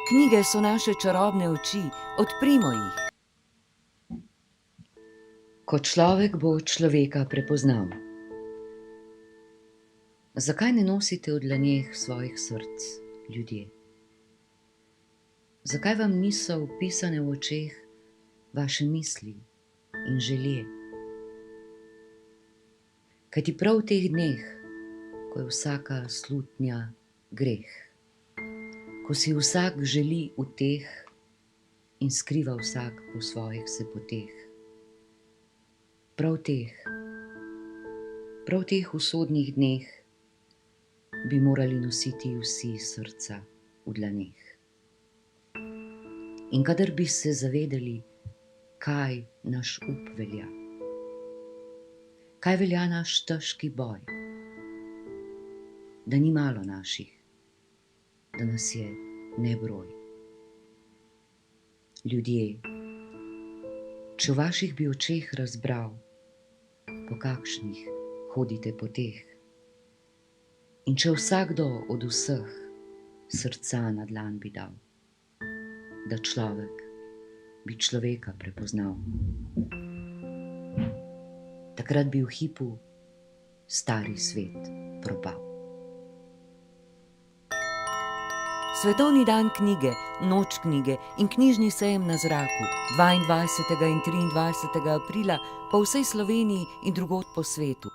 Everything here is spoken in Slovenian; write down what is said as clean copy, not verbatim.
Knjige so naše čarobne oči, odprimo jih. Ko človek bo človeka prepoznal. Zakaj ne nosite v dlaneh svojih src, ljudje? Zakaj vam niso vpisane v očeh vaše misli in želje? Kajti prav v teh dneh, ko je vsaka slutnja greh, ko si vsak želi uteh in skriva vsak po svojih se poteh, prav teh usodnih dneh bi morali nositi vsi srca v dlaneh. In kadar bi se zavedali, kaj naš up velja, kaj velja naš težki boj, da ni malo naših, da nas je nebroj. Ljudje, če v vaših bi očeh razbral, po kakšnih hodite poteh, in če vsakdo od vseh srca na dlan bi dal, da človek bi človeka prepoznal, takrat bi v hipu stari svet propal. Svetovni dan knjige, noč knjige in knjižni sejem na zraku 22. in 23. aprila po vsej Sloveniji in drugod po svetu.